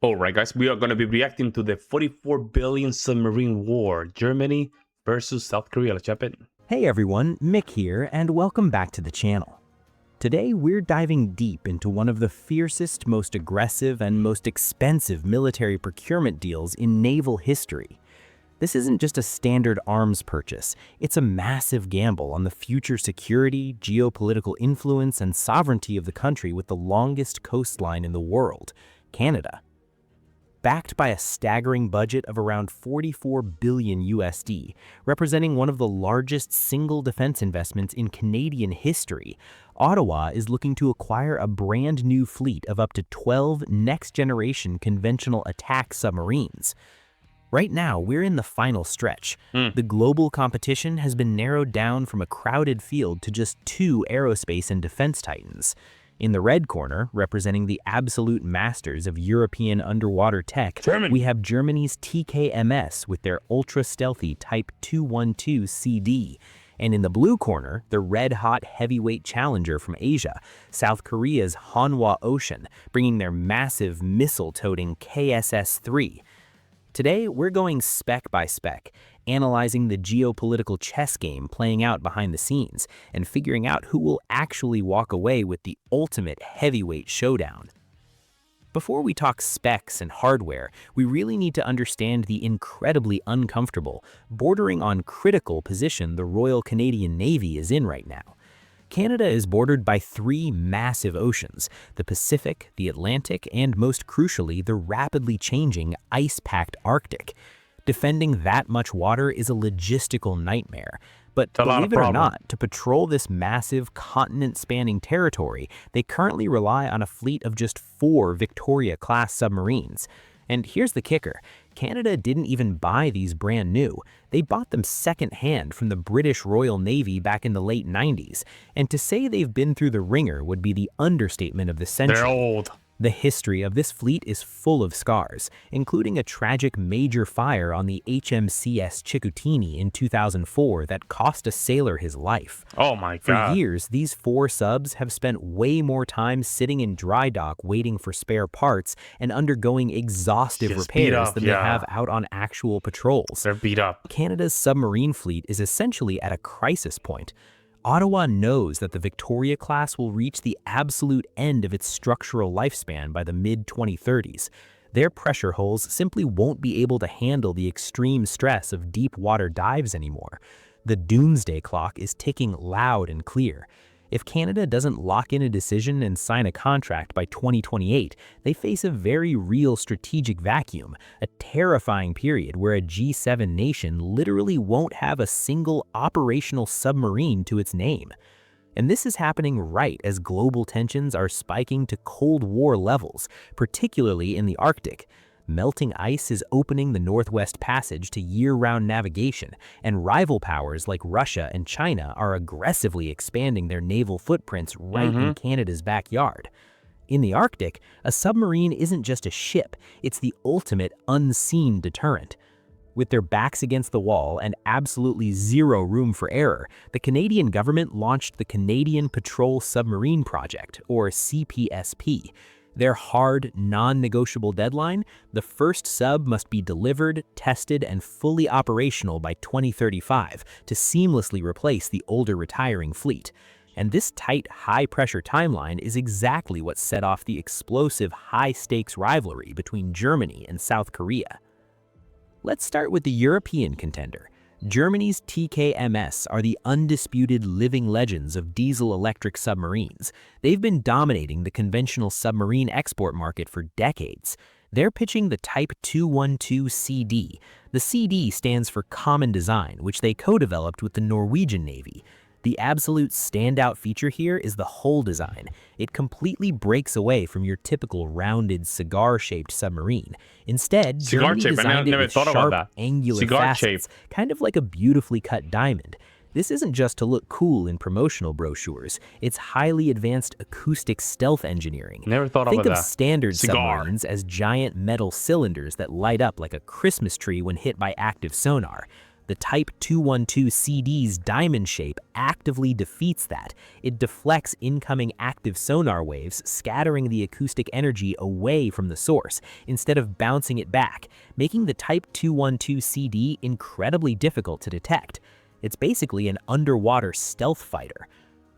Alright guys, we are going to be reacting to the 44 billion submarine war, Germany versus South Korea. Let's jump in. Hey everyone, Mick here, and welcome back to the channel. Today we're diving deep into one of the fiercest, most aggressive, and most expensive military procurement deals in naval history. This isn't just a standard arms purchase, it's a massive gamble on the future security, geopolitical influence, and sovereignty of the country with the longest coastline in the world, Canada. Backed by a staggering budget of around 44 billion USD, representing one of the largest single defense investments in Canadian history, Ottawa is looking to acquire a brand new fleet of up to 12 next-generation conventional attack submarines. Right now, we're in the final stretch. The global competition has been narrowed down from a crowded field to just 2 aerospace and defense titans. In the red corner, representing the absolute masters of European underwater tech, we have Germany's TKMS with their ultra-stealthy Type 212 CD. And in the blue corner, the red-hot heavyweight challenger from Asia, South Korea's Hanwha Ocean, bringing their massive missile-toting KSS-III. Today, we're going spec by spec, analyzing the geopolitical chess game playing out behind the scenes, and figuring out who will actually walk away with the ultimate heavyweight showdown. Before we talk specs and hardware, we really need to understand the incredibly uncomfortable, bordering on critical position the Royal Canadian Navy is in right now. Canada is bordered by 3 massive oceans, the Pacific, the Atlantic, and most crucially, the rapidly changing ice-packed Arctic. Defending that much water is a logistical nightmare. But believe it or not, to patrol this massive continent-spanning territory, they currently rely on a fleet of just 4 Victoria-class submarines. And here's the kicker. Canada didn't even buy these brand new. They bought them second-hand from the British Royal Navy back in the late 90s. And to say they've been through the ringer would be the understatement of the century. They're old. The history of this fleet is full of scars, including a tragic major fire on the HMCS Chicoutimi in 2004 that cost a sailor his life. Oh my God. For years, these 4 subs have spent way more time sitting in dry dock waiting for spare parts and undergoing exhaustive repairs than they have out on actual patrols. They're beat up. Canada's submarine fleet is essentially at a crisis point. Ottawa knows that the Victoria-class will reach the absolute end of its structural lifespan by the mid-2030s. Their pressure hulls simply won't be able to handle the extreme stress of deep-water dives anymore. The doomsday clock is ticking loud and clear. If Canada doesn't lock in a decision and sign a contract by 2028, they face a very real strategic vacuum, a terrifying period where a G7 nation literally won't have a single operational submarine to its name. And this is happening right as global tensions are spiking to Cold War levels, particularly in the Arctic. Melting ice is opening the Northwest Passage to year-round navigation, and rival powers like Russia and China are aggressively expanding their naval footprints right in Canada's backyard. In the Arctic, a submarine isn't just a ship, it's the ultimate unseen deterrent. With their backs against the wall and absolutely zero room for error, the Canadian government launched the Canadian Patrol Submarine Project, or CPSP. Their hard, non-negotiable deadline: the first sub must be delivered, tested, and fully operational by 2035 to seamlessly replace the older retiring fleet. And this tight, high-pressure timeline is exactly what set off the explosive, high-stakes rivalry between Germany and South Korea. Let's start with the European contender. Germany's TKMS are the undisputed living legends of diesel-electric submarines. They've been dominating the conventional submarine export market for decades. They're pitching the Type 212 CD. The CD stands for Common Design, which they co-developed with the Norwegian Navy. The absolute standout feature here is the hull design. It completely breaks away from your typical rounded cigar-shaped submarine. Instead, Germany designed it with sharp, angular facets, kind of like a beautifully cut diamond. This isn't just to look cool in promotional brochures. It's highly advanced acoustic stealth engineering. Think of standard submarines as giant metal cylinders that light up like a Christmas tree when hit by active sonar. The Type 212CD's diamond shape actively defeats that. It deflects incoming active sonar waves, scattering the acoustic energy away from the source, instead of bouncing it back, making the Type 212CD incredibly difficult to detect. It's basically an underwater stealth fighter.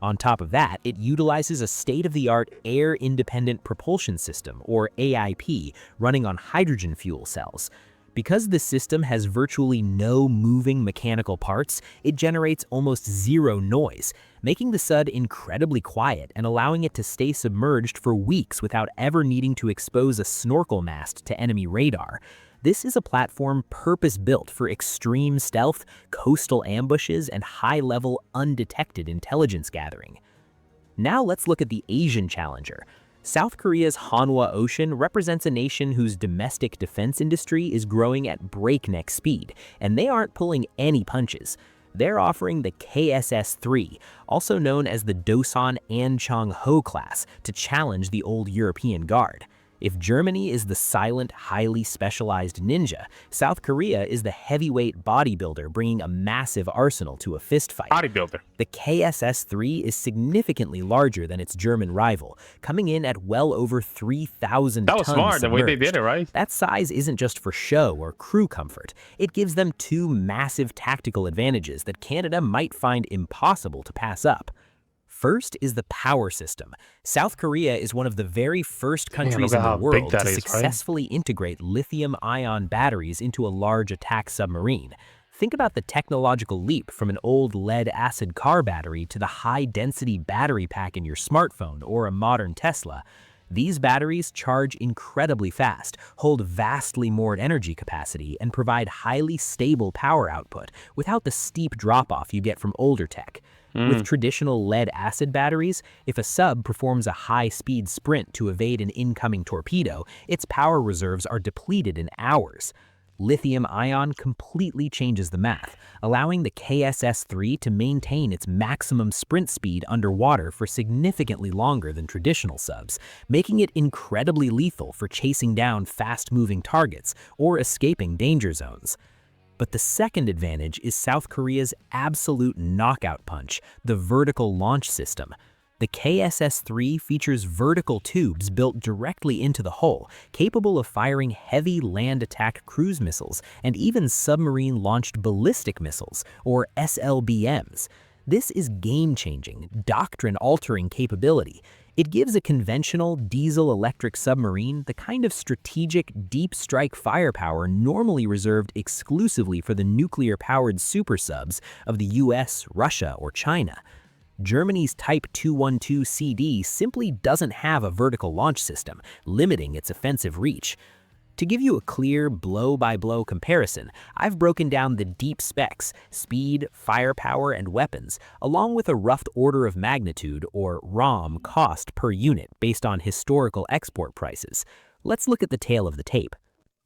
On top of that, it utilizes a state-of-the-art air-independent propulsion system, or AIP, running on hydrogen fuel cells. Because the system has virtually no moving mechanical parts, it generates almost zero noise, making the SUD incredibly quiet and allowing it to stay submerged for weeks without ever needing to expose a snorkel mast to enemy radar. This is a platform purpose-built for extreme stealth, coastal ambushes, and high-level undetected intelligence gathering. Now let's look at the Asian challenger. South Korea's Hanwha Ocean represents a nation whose domestic defense industry is growing at breakneck speed, and they aren't pulling any punches. They're offering the KSS-III, also known as the Dosan Ahn Chang-ho class, to challenge the old European Guard. If Germany is the silent, highly specialized ninja, South Korea is the heavyweight bodybuilder bringing a massive arsenal to a fistfight. Bodybuilder. The KSS-III is significantly larger than its German rival, coming in at well over 3,000 tons. That was smart, the way they did it, right? That size isn't just for show or crew comfort. It gives them two massive tactical advantages that Canada might find impossible to pass up. First is the power system. South Korea is one of the very first countries in the world to successfully integrate lithium-ion batteries into a large attack submarine. Think about the technological leap from an old lead-acid car battery to the high-density battery pack in your smartphone or a modern Tesla. These batteries charge incredibly fast, hold vastly more energy capacity, and provide highly stable power output without the steep drop-off you get from older tech. With traditional lead-acid batteries, if a sub performs a high-speed sprint to evade an incoming torpedo, its power reserves are depleted in hours. Lithium-ion completely changes the math, allowing the KSS-III to maintain its maximum sprint speed underwater for significantly longer than traditional subs, making it incredibly lethal for chasing down fast-moving targets or escaping danger zones. But the second advantage is South Korea's absolute knockout punch, the vertical launch system. The KSS-III features vertical tubes built directly into the hull, capable of firing heavy land attack cruise missiles and even submarine-launched ballistic missiles, or SLBMs. This is game-changing, doctrine-altering capability. It gives a conventional diesel-electric submarine the kind of strategic deep-strike firepower normally reserved exclusively for the nuclear-powered super subs of the US, Russia, or China. Germany's Type 212CD simply doesn't have a vertical launch system, limiting its offensive reach. To give you a clear blow-by-blow comparison, I've broken down the deep specs, speed, firepower, and weapons, along with a rough order of magnitude, or ROM, cost per unit based on historical export prices. Let's look at the tail of the tape.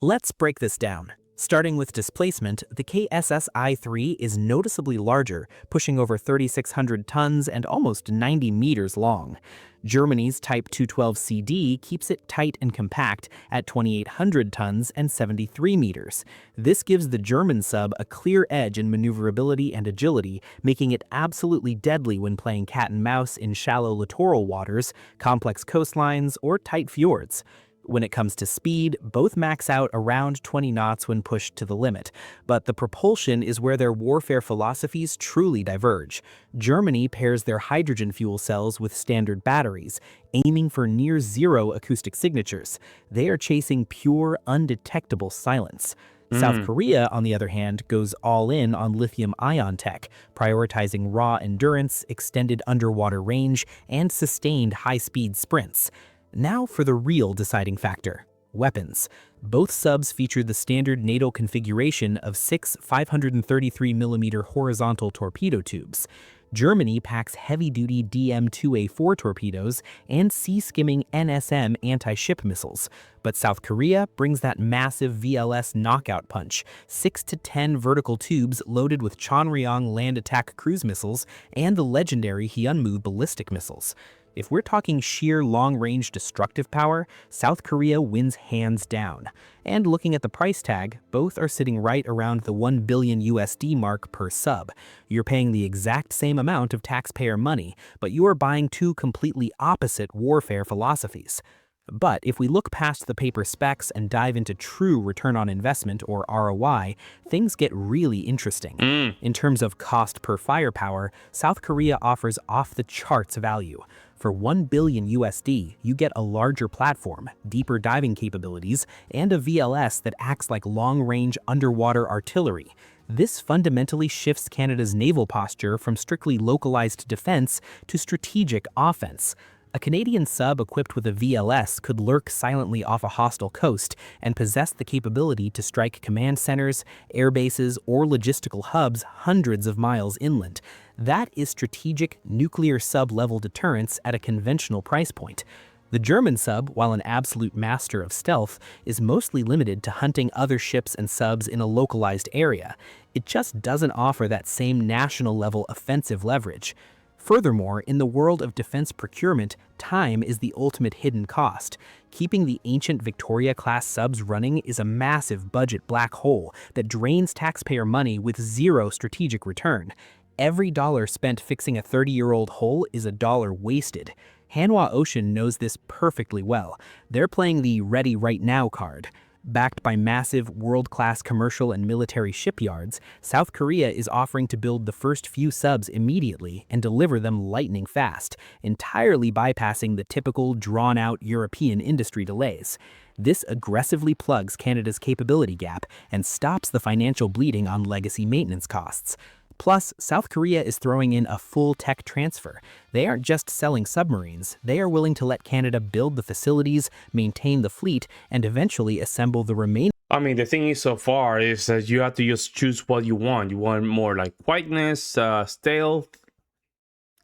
Let's break this down. Starting with displacement, the KSS-III is noticeably larger, pushing over 3,600 tons and almost 90 meters long. Germany's Type 212CD keeps it tight and compact at 2,800 tons and 73 meters. This gives the German sub a clear edge in maneuverability and agility, making it absolutely deadly when playing cat and mouse in shallow littoral waters, complex coastlines, or tight fjords. When it comes to speed, both max out around 20 knots when pushed to the limit, but the propulsion is where their warfare philosophies truly diverge. Germany pairs their hydrogen fuel cells with standard batteries, aiming for near-zero acoustic signatures. They are chasing pure, undetectable silence. South Korea, on the other hand, goes all in on lithium-ion tech, prioritizing raw endurance, extended underwater range, and sustained high-speed sprints. Now for the real deciding factor: weapons. Both subs feature the standard NATO configuration of 6 533mm horizontal torpedo tubes. Germany packs heavy-duty DM-2A4 torpedoes and sea-skimming NSM anti-ship missiles, but South Korea brings that massive VLS knockout punch, 6 to 10 vertical tubes loaded with Chonryong land attack cruise missiles and the legendary Hyunmoo ballistic missiles. If we're talking sheer long-range destructive power, South Korea wins hands down. And looking at the price tag, both are sitting right around the $1 billion USD mark per sub. You're paying the exact same amount of taxpayer money, but you are buying two completely opposite warfare philosophies. But if we look past the paper specs and dive into true return on investment, or ROI, things get really interesting. In terms of cost per firepower, South Korea offers off-the-charts value. For $1 billion USD, you get a larger platform, deeper diving capabilities, and a VLS that acts like long-range underwater artillery. This fundamentally shifts Canada's naval posture from strictly localized defense to strategic offense. A Canadian sub equipped with a VLS could lurk silently off a hostile coast and possess the capability to strike command centers, air bases, or logistical hubs hundreds of miles inland. That is strategic nuclear sub-level deterrence at a conventional price point. The German sub, while an absolute master of stealth, is mostly limited to hunting other ships and subs in a localized area. It just doesn't offer that same national-level offensive leverage. Furthermore, in the world of defense procurement, time is the ultimate hidden cost. Keeping the ancient Victoria-class subs running is a massive budget black hole that drains taxpayer money with zero strategic return. Every dollar spent fixing a 30-year-old hull is a dollar wasted. Hanwha Ocean knows this perfectly well. They're playing the ready right now card. Backed by massive, world-class commercial and military shipyards, South Korea is offering to build the first few subs immediately and deliver them lightning fast, entirely bypassing the typical drawn-out European industry delays. This aggressively plugs Canada's capability gap and stops the financial bleeding on legacy maintenance costs. Plus, South Korea is throwing in a full tech transfer. They aren't just selling submarines, they are willing to let Canada build the facilities, maintain the fleet, and eventually assemble the remaining. I mean, the thing is so far is that you have to just choose what you want. You want more like quietness, stealth,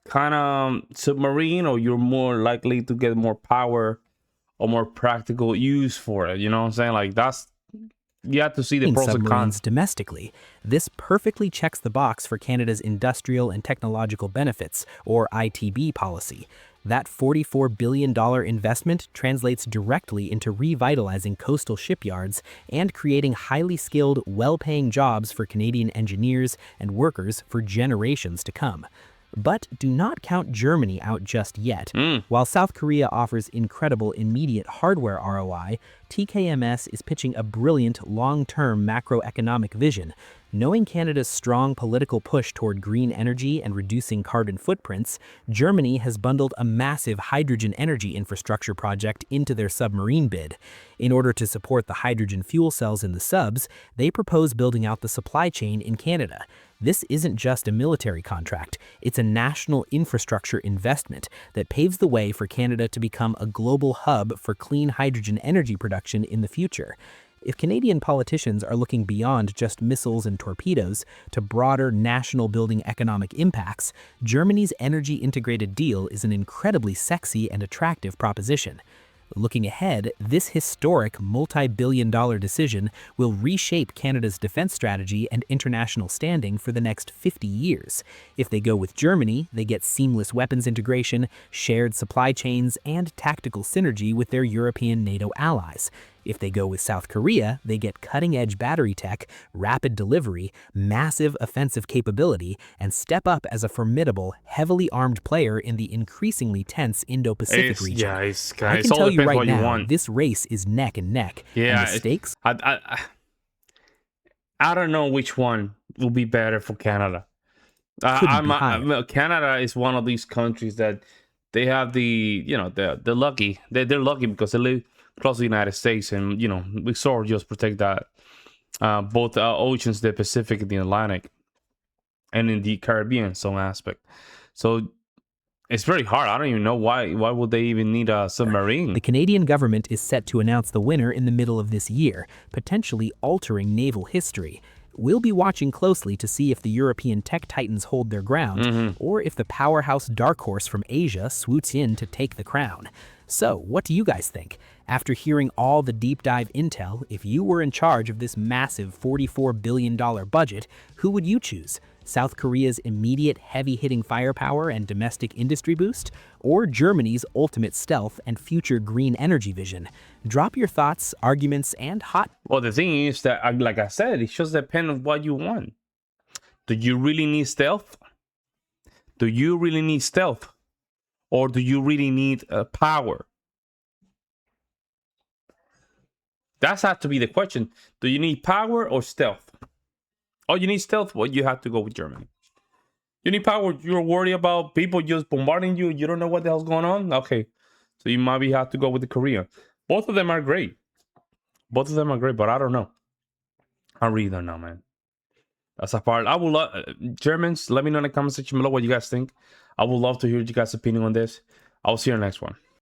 kind of submarine, or you're more likely to get more power or more practical use for it. You know what I'm saying? Like you have to see the pros and cons. Domestically, this perfectly checks the box for Canada's industrial and technological benefits, or ITB policy. That $44 billion investment translates directly into revitalizing coastal shipyards and creating highly skilled, well-paying jobs for Canadian engineers and workers for generations to come. But do not count Germany out just yet. While South Korea offers incredible immediate hardware ROI, TKMS is pitching a brilliant long-term macroeconomic vision. Knowing Canada's strong political push toward green energy and reducing carbon footprints, Germany has bundled a massive hydrogen energy infrastructure project into their submarine bid. In order to support the hydrogen fuel cells in the subs, they propose building out the supply chain in Canada. This isn't just a military contract, it's a national infrastructure investment that paves the way for Canada to become a global hub for clean hydrogen energy production in the future. If Canadian politicians are looking beyond just missiles and torpedoes to broader national building economic impacts, Germany's energy integrated deal is an incredibly sexy and attractive proposition. Looking ahead, this historic multi-billion-dollar decision will reshape Canada's defense strategy and international standing for the next 50 years. If they go with Germany, they get seamless weapons integration, shared supply chains, and tactical synergy with their European NATO allies. If they go with South Korea, they get cutting-edge battery tech, rapid delivery, massive offensive capability, and step up as a formidable, heavily armed player in the increasingly tense Indo-Pacific region. Yeah, I can tell you right now, this race is neck and neck. Yeah, and the stakes? I don't know which one will be better for Canada. Canada is one of these countries that they have they're lucky. They're lucky because they live close to the United States, and we sort of just protect that both oceans, the Pacific and the Atlantic, and in the Caribbean some aspect. So it's very hard. I don't even know why would they even need a submarine. The Canadian government is set to announce the winner in the middle of this year, potentially altering naval history. We'll be watching closely to see if the European tech titans hold their ground, or if the powerhouse dark horse from Asia swoops in to take the crown. So, what do you guys think? After hearing all the deep dive intel, if you were in charge of this massive $44 billion budget, who would you choose? South Korea's immediate heavy-hitting firepower and domestic industry boost, or Germany's ultimate stealth and future green energy vision? Drop your thoughts, arguments, and hot... Well, the thing is that, like I said, it just depends on what you want. Do you really need stealth? Do you really need stealth? Or do you really need power? That's had to be the question. Do you need power or stealth? Oh, you need stealth? Well, you have to go with Germany. You need power. You're worried about people just bombarding you. You don't know what the hell's going on? Okay. So you maybe have to go with the Korean. Both of them are great. Both of them are great, but I don't know. I really don't know, man. That's a part. I would love Germans. Let me know in the comment section below what you guys think. I would love to hear you guys' opinion on this. I'll see you in the next one.